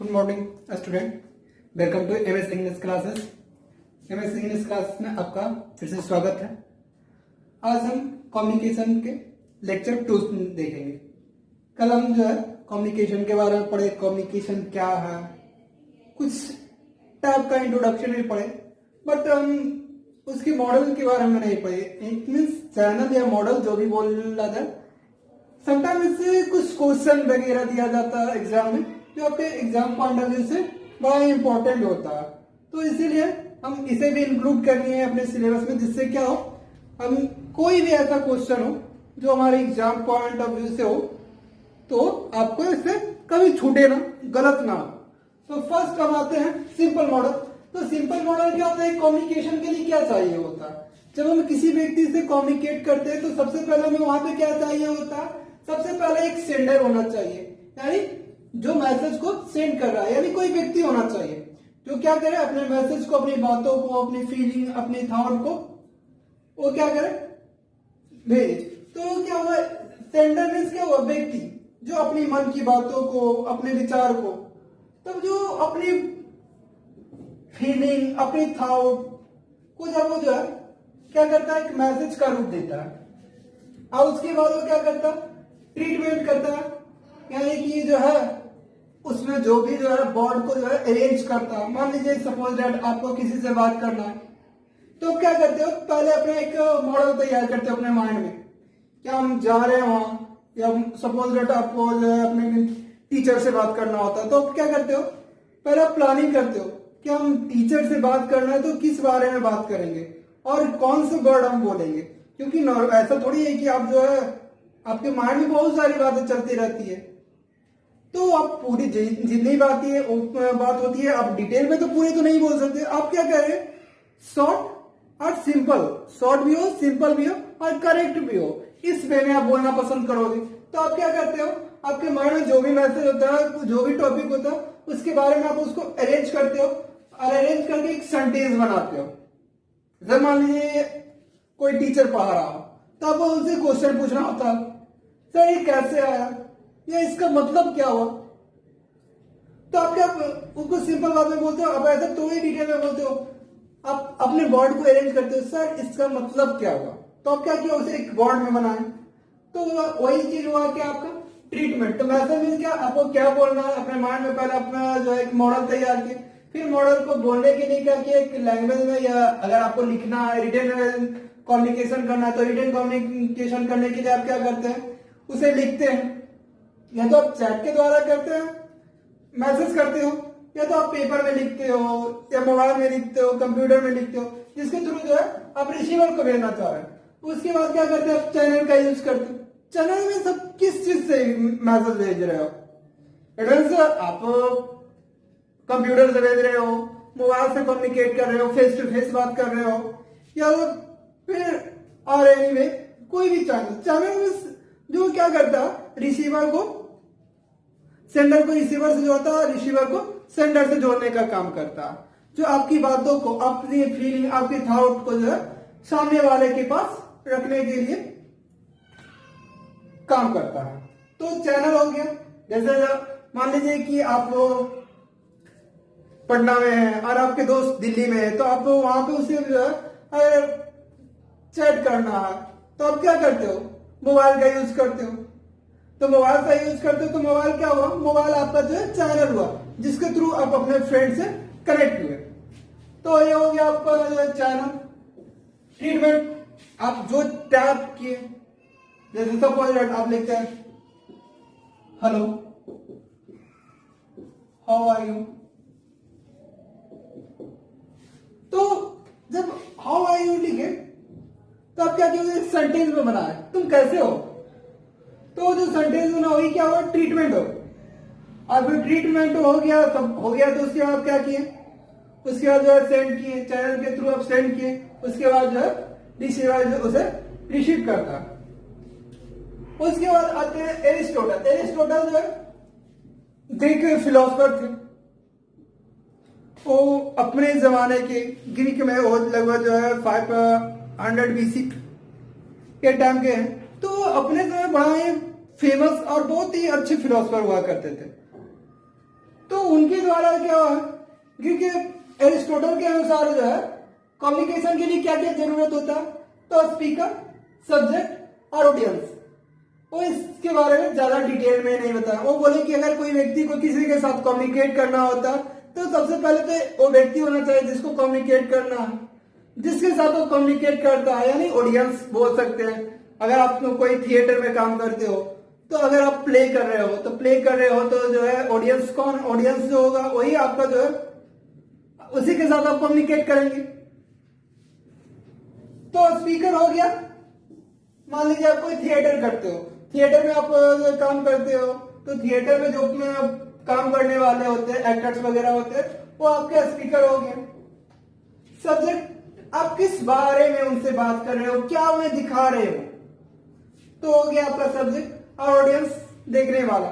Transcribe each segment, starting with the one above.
Good morning student, welcome to MS English classes. MS English classes में आपका फिर से स्वागत है। आज हम कम्युनिकेशन के लेक्चर 2 देखेंगे। कल हम जो है कम्युनिकेशन के बारे में पढ़े, कम्युनिकेशन क्या है, कुछ टाइप का इंट्रोडक्शन भी पढ़े, बट हम उसकी मॉडल के बारे में नहीं पढ़े। इट मीन्स चैनल या मॉडल जो भी बोला जाए, समटाइम इससे कुछ क्वेश्चन वगैरह दिया जाता है एग्जाम में, जो आपके एग्जाम पॉइंट ऑफ व्यू से बड़ा इंपॉर्टेंट होता है। तो इसीलिए हम इसे भी इंक्लूड करनी है अपने सिलेबस में, जिससे क्या हो, हम कोई भी ऐसा क्वेश्चन हो जो हमारे एग्जाम पॉइंट ऑफ व्यू से हो, तो आपको इससे कभी छूटे ना, गलत ना हो। तो फर्स्ट हम आते हैं सिंपल मॉडल। तो सिंपल मॉडल क्या होता है? कम्युनिकेशन के लिए क्या चाहिए होता है? जब हम किसी व्यक्ति से कम्युनिकेट करते हैं तो सबसे पहले हमें वहां पे क्या चाहिए होता है? सबसे पहले एक सेंडर होना चाहिए, यानी जो मैसेज को सेंड कर रहा है, यानी कोई व्यक्ति होना चाहिए जो क्या करे, अपने मैसेज को, अपनी बातों को, अपनी फीलिंग, अपनी थॉट को वो क्या करे, भेजे। तो क्या हुआ? सेंडर मीन्स क्या हुआ? व्यक्ति जो अपनी मन की बातों को, अपने विचार को, तब जो अपनी फीलिंग, अपनी थॉट को जब वो जो है क्या करता है, एक मैसेज का रूप देता है। और उसके बाद वो क्या करता है? ट्रीटमेंट करता है, यानी कि जो है उसमें जो भी जो है वर्ड को जो है अरेंज करता है। मान लीजिए सपोज दैट आपको किसी से बात करना है, तो क्या करते हो? पहले अपने एक मॉडल तैयार करते हो अपने माइंड में, क्या हम जा रहे हैं वहां, या सपोज दैट आपको जो है अपने टीचर से बात करना होता है, तो आप क्या करते हो? पहले आप प्लानिंग करते हो कि हम टीचर से बात करना है तो किस बारे में बात करेंगे और कौन से वर्ड हम बोलेंगे। क्योंकि ऐसा थोड़ी है कि आप जो है आपके माइंड में बहुत सारी बातें चलती रहती है, तो आप पूरी जितनी बात होती है आप डिटेल में तो पूरी तो नहीं बोल सकते। आप क्या कह रहे हैं? शॉर्ट और सिंपल, शॉर्ट भी हो, सिंपल भी हो और करेक्ट भी हो, इस वे में आप बोलना पसंद करोगे। तो आप क्या करते हो? आपके माइंड में जो भी मैसेज होता है, जो भी टॉपिक होता है, उसके बारे में आप उसको अरेंज करते हो और अरेंज करके एक सेंटेंस बनाते हो। जब मान लीजिए कोई टीचर पढ़ा रहा हो, तो आपको उनसे क्वेश्चन पूछना होता है, सर ये कैसे आया, या इसका मतलब क्या हुआ? तो आप क्या उनको सिंपल बात में बोलते हो? आप ऐसा थोड़ी डिटेल में बोलते हो, आप अपने वर्ड को अरेंज करते हो, सर इसका मतलब क्या हुआ? तो आप क्या किया? उसे एक वर्ड में बनाए। तो वही चीज हुआ कि आपका ट्रीटमेंट। तो मैसेज मीन क्या, आपको क्या बोलना है अपने माइंड में, पहले अपना जो है एक मॉडल तैयार किया, फिर मॉडल को बोलने के लिए क्या किया, एक लैंग्वेज में, या अगर आपको लिखना है, रिटन कम्युनिकेशन करना है, तो रिटन कम्युनिकेशन करने के लिए आप क्या करते हैं? उसे लिखते हैं, या तो आप चैट के द्वारा करते हैं, मैसेज करते हो, या तो आप पेपर में लिखते हो, या मोबाइल में लिखते हो, कंप्यूटर में लिखते हो, जिसके थ्रू जो है आप रिसीवर को भेजना चाह रहे हैं। उसके बाद क्या करते हैं? आप चैनल का यूज करते हो। चैनल में सब किस चीज से मैसेज भेज रहे हो? एडवांस आप कंप्यूटर से भेज रहे हो, मोबाइल से कम्युनिकेट कर रहे हो, फेस टू फेस बात कर रहे हो, या फिर और एनीवे कोई भी चैनल में जो क्या करता है, रिसीवर को सेंडर को रिसीवर से जोड़ता है, रिसीवर को सेंडर से जोड़ने का काम करता है, जो आपकी बातों को, अपनी फीलिंग, आपकी थॉट को जो है सामने वाले के पास रखने के लिए काम करता है। तो चैनल हो गया। जैसे मान लीजिए कि आप पटना में हैं और आपके दोस्त दिल्ली में है, तो आप वहां पे उसे जो है चैट करना है, तो आप क्या करते हो? मोबाइल का यूज करते हो। तो मोबाइल का यूज करते हो तो मोबाइल क्या हुआ? मोबाइल आपका जो है चैनल हुआ, जिसके थ्रू आप अपने फ्रेंड से कनेक्ट हुए। तो ये हो गया आपका जो है चैनल। ट्रीटमेंट, आप जो टैप किए, जैसे सपोज आप लिखते हैं हेलो, हाउ आर यू। तो जब हाउ आर यू लिखे, तो आप क्या किए? सेंटेंस में बनाए, तुम कैसे हो। तो जो सेंटेंस बना वही क्या हुआ? ट्रीटमेंट हो। और फिर ट्रीटमेंट हो गया, सब हो गया, तो उसके बाद क्या किए? उसके बाद जो है सेंड किए, चैनल के थ्रू आप सेंड किए, उसके बाद जो है रिसीवर उसे रिसीव करता। उसके बाद आते हैं एरिस्टोटल। एरिस्टोटल जो है ग्रीक फिलोसफर थे, वो अपने जमाने के ग्रीक में वो लगभग जो है 500 BC के टाइम के हैं। तो अपने समय बड़ा ही फेमस और बहुत ही अच्छे फिलोसफर हुआ करते थे। तो उनके द्वारा क्या हुआ, क्योंकि एरिस्टोटल के अनुसार जो है कम्युनिकेशन के लिए क्या क्या जरूरत होता है, तो स्पीकर, सब्जेक्ट और ऑडियंस। वो इसके बारे में ज्यादा डिटेल में नहीं बताया। वो बोले कि अगर कोई व्यक्ति को किसी के साथ कम्युनिकेट करना होता तो सबसे पहले तो वो व्यक्ति होना चाहिए जिसको कम्युनिकेट करना है, जिसके साथ वो कम्युनिकेट करता है, यानी ऑडियंस बोल सकते हैं। अगर आप कोई थिएटर में काम करते हो तो अगर आप प्ले कर रहे हो तो जो है ऑडियंस कौन, ऑडियंस जो होगा वही आपका जो है, उसी के साथ आप कम्युनिकेट करेंगे। तो स्पीकर हो गया। मान लीजिए आप कोई थिएटर करते हो, थिएटर में आप काम करते हो, तो थिएटर में जो काम करने वाले होते हैं, एक्टर्स वगैरह होते हैं, वो आपके स्पीकर हो गए। सब्जेक्ट, आप किस बारे में उनसे बात कर रहे हो, क्या उन्हें दिखा रहे हो, तो हो गया आपका सब्जेक्ट। और ऑडियंस देखने वाला।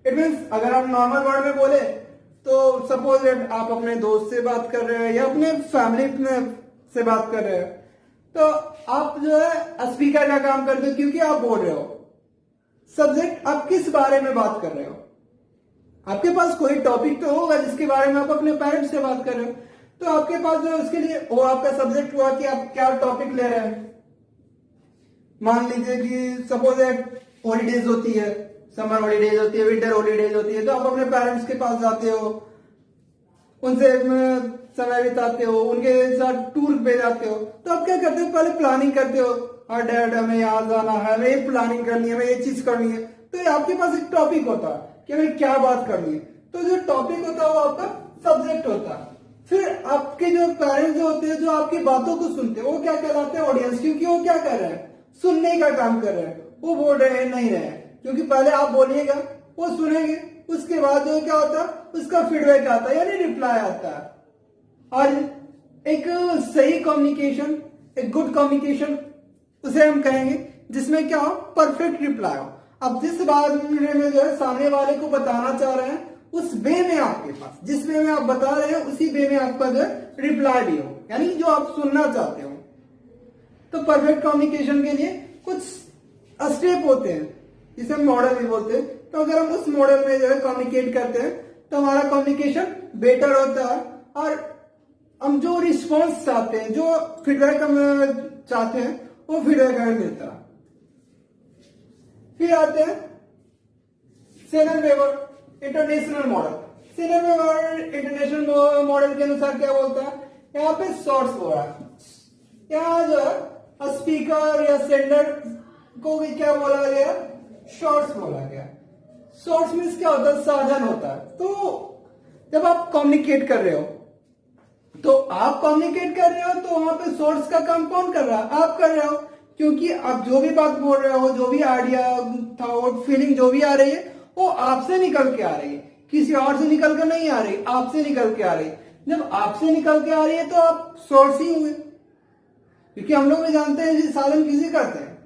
इट मीन्स अगर आप नॉर्मल वर्ड में बोले तो सपोज आप अपने दोस्त से बात कर रहे हैं या अपने फैमिली में से बात कर रहे हैं, तो आप जो है स्पीकर का काम करते हो क्योंकि आप बोल रहे हो। सब्जेक्ट, आप किस बारे में बात कर रहे हो, आपके पास कोई टॉपिक तो होगा जिसके बारे में आप अपने पेरेंट्स से बात कर रहे हो, तो आपके पास जो उसके लिए वो आपका सब्जेक्ट हुआ कि आप क्या टॉपिक ले रहे हैं। मान लीजिए कि सपोज हॉलीडेज होती है, समर हॉलीडेज होती है, विंटर हॉलीडेज होती है, तो आप अपने पेरेंट्स के पास जाते हो, उनसे समय बिताते हो, उनके साथ टूर पे जाते हो, तो आप क्या करते हो, पहले प्लानिंग करते हो। हाँ डैड, हमें यहाँ जाना है, हमें ये प्लानिंग करनी है, हमें ये चीज करनी है। तो ये आपके पास एक टॉपिक होता है कि हमें क्या बात करनी है। तो जो टॉपिक होता है वो आपका सब्जेक्ट होता है। फिर आपके जो पेरेंट्स जो होते हैं, जो आपकी बातों को सुनते हैं, वो क्या कहलाते हैं, ऑडियंस। क्योंकि वो क्या कर रहे हैं, सुनने का काम कर रहे हैं, वो बोल रहे हैं नहीं रहे हैं। क्योंकि पहले आप बोलिएगा, वो सुनेंगे, उसके बाद जो क्या होता है उसका फीडबैक आता है, यानी रिप्लाई आता है। और एक सही कम्युनिकेशन, एक गुड कम्युनिकेशन उसे हम कहेंगे जिसमें क्या हो, परफेक्ट रिप्लाई हो। अब जिस बात में जो है सामने वाले को बताना चाह रहे हैं, उस वे में आपके पास, जिस वे में आप बता रहे हैं उसी वे में आपका जो है रिप्लाई भी हो, यानी जो आप सुनना चाहते हो। तो परफेक्ट कम्युनिकेशन के लिए कुछ स्टेप होते हैं जिसे हम मॉडल भी बोलते हैं। तो अगर हम उस मॉडल में जो है कम्युनिकेट करते हैं तो हमारा कम्युनिकेशन बेटर होता है, और हम जो रिस्पॉन्स चाहते हैं, जो फीडबैक हम चाहते हैं, वो फीडबैक हमें मिलता है। फिर आते हैं सेननवेवर इंटरनेशनल मॉडल। सेननवेवर इंटरनेशनल मॉडल के अनुसार क्या बोलता है, यहाँ पे शॉर्ट्स हो रहा है। यहाँ जो है स्पीकर या सेंडर को भी क्या बोला गया, शॉर्ट्स बोला गया। शॉर्ट्स मीन्स क्या होता है, साधन होता है। तो जब आप कम्युनिकेट कर रहे हो, तो आप कम्युनिकेट कर रहे हो, तो वहां पे सोर्स का काम कौन कर रहा है, आप कर रहे हो। क्योंकि आप जो भी बात बोल रहे हो, जो भी आइडिया, थॉट, फीलिंग जो भी आ रही है, वो आपसे निकल के आ रही है, किसी और से निकल कर नहीं आ रही, आपसे निकल के आ रही है। जब आपसे निकल के आ रही है तो आप सोर्स ही हुए, क्योंकि हम लोग भी जानते हैं साधन किसे करते हैं,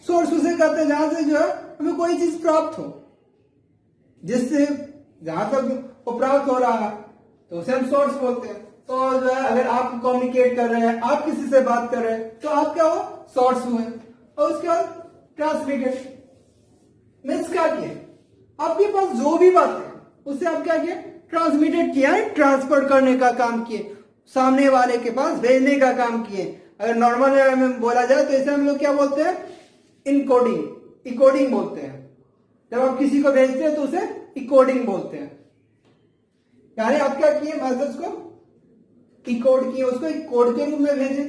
सोर्स उसे करते हैं जहां से जो है हमें कोई चीज प्राप्त हो, जिससे जहां तक वो प्राप्त हो रहा है तो उसे हम सोर्स बोलते हैं। तो जो है अगर आप कम्युनिकेट कर रहे हैं, आप किसी से बात कर रहे हैं, तो आप क्या हो, सोर्स हुए। और उसके बाद ट्रांसमिटेड मीन्स क्या किए, आपके पास जो भी बात है उसे आप क्या किए, ट्रांसमिटेड किया है, ट्रांसफर करने का काम किए, सामने वाले के पास भेजने का काम किए। अगर नॉर्मल में बोला जाए तो इसे हम लोग क्या बोलते हैं, इनकोडिंग, इकोडिंग बोलते हैं। जब आप किसी को भेजते हैं तो उसे इकोडिंग बोलते हैं, यानी आप क्या किए, मैसेज को इकोड किए, उसको एक कोड के रूप में भेजे,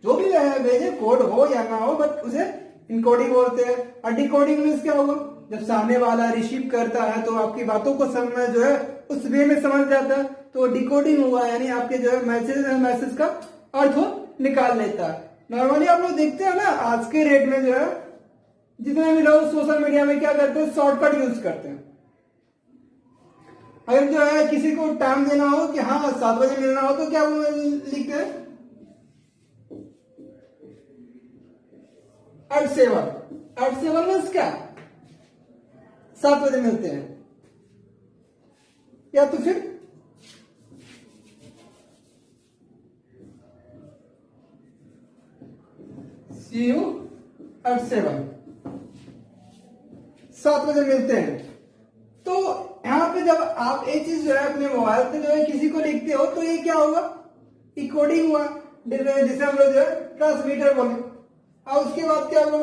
जो भी भेजे, कोड हो या ना हो, बट उसे इनकोडिंग बोलते हैं। और डिकोडिंग मीन्स क्या होगा, जब सामने वाला रिसीव करता है तो आपकी बातों को समझ जो है उस वे में समझ जाता है, तो डिकोडिंग हुआ, यानी आपके जो है मैसेज का अर्थ वो निकाल लेता है। नॉर्मली आप लोग देखते हैं ना, आज के रेट में जो है जितने भी लोग सोशल मीडिया में क्या करते हैं, शॉर्टकट यूज करते हैं। अगर जो है किसी को टाइम देना हो कि हाँ 7 बजे मिलना हो, तो क्या वो लिखते हैं 8-7 मीन्स क्या, 7 बजे मिलते हैं। या तो फिर see you at 7, 7 बजे मिलते हैं। तो यहाँ पे जब आप एक चीज जो है अपने मोबाइल पे जो है किसी को लिखते हो तो ये क्या होगा, इकोडिंग हुआ, जिसे हम लोग जो है ट्रांसमीटर बोले। और उसके बाद क्या हुआ,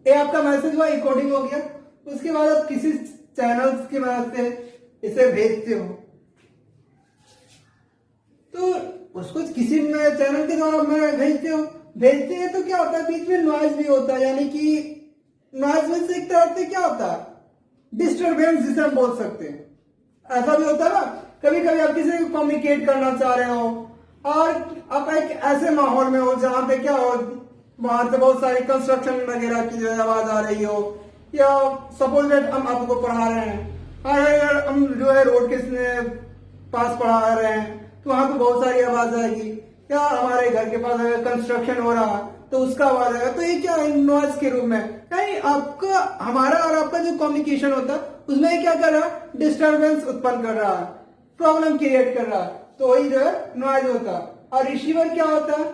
ये आपका मैसेज हुआ, इकोडिंग हो गया। उसके बाद आप किसी चैनल की मदद से इसे भेजते हो, तो उसको किसी चैनल के द्वारा भेजते हैं तो क्या होता है, बीच में नॉइज भी होता है, यानी कि नॉइज में से एक तरह से क्या होता है, डिस्टरबेंस जिसे हम बोल सकते हैं। ऐसा भी होता है ना, कभी कभी आप किसी को कम्युनिकेट करना चाह रहे हो और आप एक ऐसे माहौल में हो जहां पे क्या हो, बाहर से बहुत सारी कंस्ट्रक्शन वगैरह की जो है आवाज आ रही हो, या सपोज दैट हम आपको पढ़ा रहे हैं और अगर हम जो है रोड के पास पढ़ा रहे हैं तो वहां पे बहुत सारी आवाज आएगी, या हमारे घर के पास अगर कंस्ट्रक्शन हो रहा तो उसका आवाज आएगा। तो ये क्या है, नॉइज के रूप में, यानी आपका हमारा और आपका जो कम्युनिकेशन होता है उसमें क्या कर रहा है, डिस्टरबेंस उत्पन्न कर रहा है, प्रॉब्लम क्रिएट कर रहा है, तो वही जो है नॉइज होता है। और रिसीवर क्या होता है,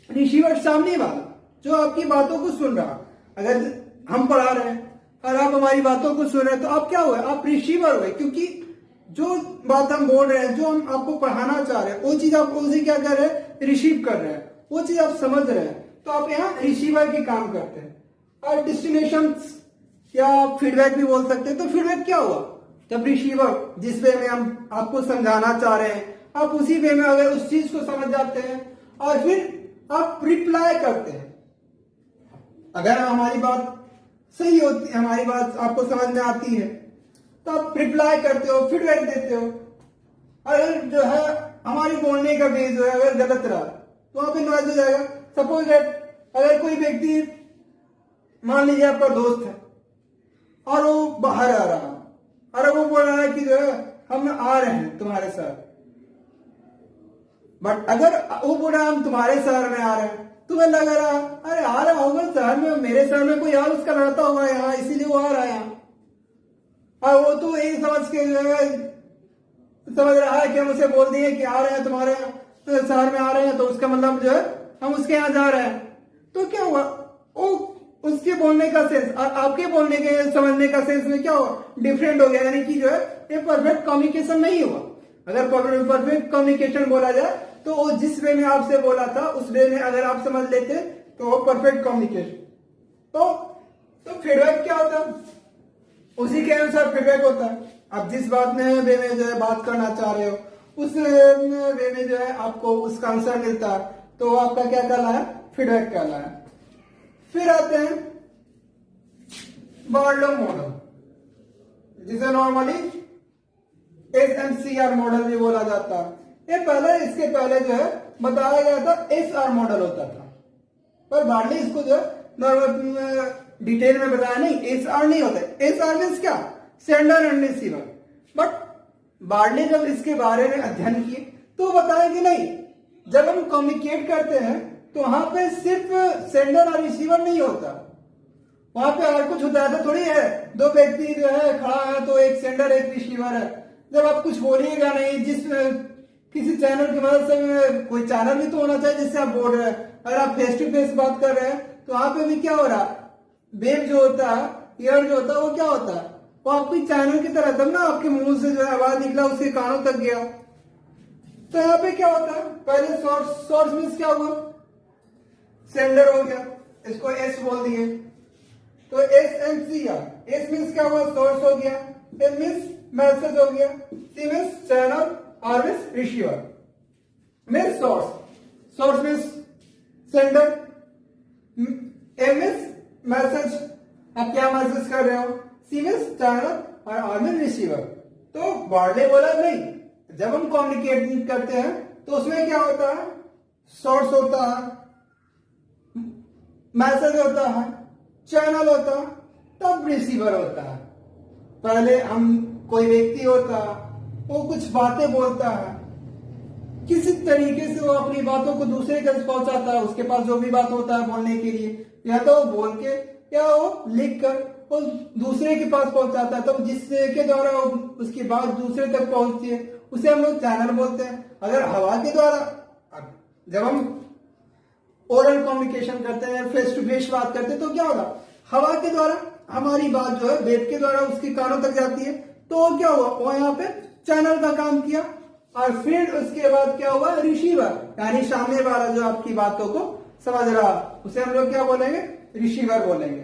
रिसीवर सामने वाला जो आपकी बातों को सुन रहा। अगर हम पढ़ा रहे हैं और आप हमारी बातों को सुन रहे हैं तो आप क्या हुए, आप रिसीवर हुए, क्योंकि जो बात हम बोल रहे हैं, जो हम आपको पढ़ाना चाह रहे हैं, वो चीज आप उसे क्या कर रहे हैं, रिसीव कर रहे हैं, वो चीज आप समझ रहे हैं, तो आप यहाँ रिसीवर के काम करते हैं। और डेस्टिनेशन या फीडबैक भी बोल सकते हैं। तो फीडबैक क्या हुआ, जब रिसीवर जिस वे में हम आपको समझाना चाह रहे हैं, आप उसी वे में अगर उस चीज को समझ जाते हैं और फिर आप रिप्लाई करते हैं। अगर हमारी बात सही होती है, हमारी बात आपको समझ में आती है, तो आप रिप्लाई करते हो, फीडबैक देते हो। अगर जो है हमारी बोलने का वे जो है अगर गलत रहा तो वहां पे नॉइज हो जाएगा। सपोज दैट अगर कोई व्यक्ति, मान लीजिए आपका दोस्त है और वो बाहर आ रहा है और वो बोल रहा है कि जो है हम आ रहे हैं तुम्हारे साथ, बट अगर वो बोल रहा है हम तुम्हारे शहर में आ रहे हैं, तुम्हें लग रहा अरे आ रहा होगा शहर में, मेरे शहर में कोई और उसका रहता होगा यहाँ, इसीलिए वो आ रहा है यहाँ। और वो तो यही समझ के जो है समझ रहा है कि हम उसे बोल दिए कि आ रहे हैं तुम्हारे तो शहर में आ रहे हैं, तो उसका मतलब जो है हम उसके यहाँ जा रहे हैं। तो क्या हुआ, वो उसके बोलने का सेंस और आपके बोलने के समझने का सेंस में क्या हुआ, डिफरेंट हो गया, यानी कि जो है ये परफेक्ट कम्युनिकेशन नहीं हुआ। अगर परफेक्ट कम्युनिकेशन बोला जाए तो वो जिस वे में आपसे बोला था उस वे में अगर आप समझ लेते तो वो परफेक्ट कम्युनिकेशन। तो फीडबैक क्या होता है, उसी के अनुसार फीडबैक होता है। आप जिस बात में वे में जो है बात करना चाह रहे हो उस वे में जो है आपको उसका आंसर मिलता है, तो आपका क्या कहलाया, फीडबैक कहलाया। फिर आते हैं बार्लो मॉडल, जिसे नॉर्मली SMCR मॉडल भी बोला जाता है। ये पहले, इसके पहले जो है बताया गया था SR मॉडल होता था, पर बार्ले इसको जो है नॉर्मल डिटेल में बताया नहीं, SR नहीं होता। SR मीन्स क्या, sender and receiver. But barley जब इसके बारे में अध्ययन किए तो बताया कि नहीं, जब हम कम्युनिकेट करते हैं तो वहां पे सिर्फ सेंडर और रिसीवर नहीं होता, वहां पे और कुछ होता है। ऐसा थोड़ी है दो व्यक्ति जो है खड़ा है तो एक सेंडर एक रिसीवर है। जब आप कुछ बोलिएगा नहीं, जिस किसी चैनल की मदद से, कोई चैनल भी तो होना चाहिए जिससे आप बोल रहे हैं। अगर आप फेस टू फेस बात कर रहे हैं तो वहां पे भी क्या हो रहा, वेव जो होता है, ईयर जो होता है, वो क्या होता है, वो आपकी चैनल की तरह, तब ना आपके मुंह से जो है आवाज निकला उसके कानों तक गया। तो यहाँ पे क्या होता है, पहले सोर्स मीन्स क्या हुआ, सेंडर हो गया, इसको एस बोल दिए, तो SMCR, एस मीन्स क्या हुआ, सोर्स हो गया, एम मीन्स मैसेज हो गया, C means channel, R means receiver, means source means sender, M means message, आप क्या मैसेज कर रहे हो, सी मीन्स चैनल और आर मीन्स रिसीवर। तो बार्ले बोला नहीं, जब हम कम्युनिकेट करते हैं तो उसमें क्या होता है, सोर्स होता है, मैसेज होता है, चैनल होता है, तब रिसीवर होता है। पहले हम, कोई व्यक्ति होता है, वो कुछ बातें बोलता है, किसी तरीके से वो अपनी बातों को दूसरे तक पहुंचाता है, उसके पास जो भी बात होता है बोलने के लिए, या तो वो बोल के या वो लिख कर वो दूसरे के पास पहुंचाता है, तो जिसके द्वारा उसकी बात दूसरे तक पहुंचती है उसे हम लोग चैनल बोलते हैं। अगर हवा के द्वारा, जब हम ओरल कम्युनिकेशन करते हैं, फेस टू फेस बात करते हैं, तो क्या होगा, हवा के द्वारा हमारी बात जो है वेद के द्वारा उसके कानों तक जाती है, तो क्या हुआ, वो यहाँ पे चैनल का काम किया। और फिर उसके बाद क्या हुआ, रिसीवर, यानी सामने वाला जो आपकी बातों को समझ रहा, उसे हम लोग क्या बोलेंगे, रिसीवर बोलेंगे।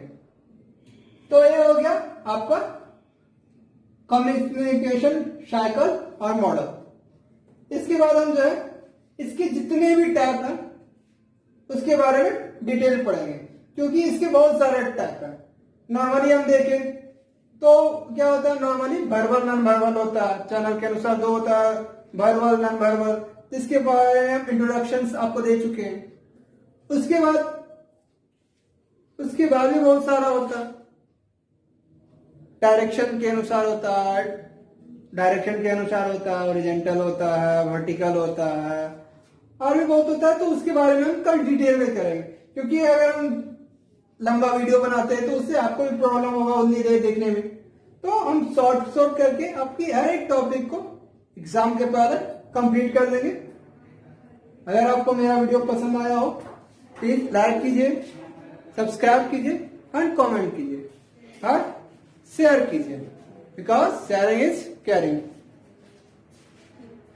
तो ये हो गया आपका कम्युनिकेशन साइकिल और मॉडल। इसके बाद हम जो है इसके जितने भी टाइप हैं उसके बारे में डिटेल पढ़ेंगे, क्योंकि इसके बहुत सारे टाइप हैं। नॉर्मली हम देखें तो क्या होता है, नॉर्मली वर्बल नॉन वर्बल होता है, चैनल के अनुसार दो होता है, वर्बल नॉन वर्बल, इसके बारे में हम इंट्रोडक्शन आपको दे चुके हैं। उसके बाद भी बहुत सारा होता है, डायरेक्शन के अनुसार होता है, डायरेक्शन के अनुसार होता है, ओरिजेंटल होता है, वर्टिकल होता है, और भी बहुत होता है। तो उसके बारे में हम कल डिटेल में करेंगे, क्योंकि अगर हम लंबा वीडियो बनाते हैं तो उससे आपको भी प्रॉब्लम होगा उतनी देर देखने में। तो हम शॉर्ट करके आपकी हर एक टॉपिक को एग्जाम के पहले कंप्लीट कर देंगे। अगर आपको मेरा वीडियो पसंद आया हो प्लीज लाइक कीजिए, सब्सक्राइब कीजिए एंड कमेंट कीजिए और शेयर कीजिए, बिकॉज शेयरिंग इज केयरिंग।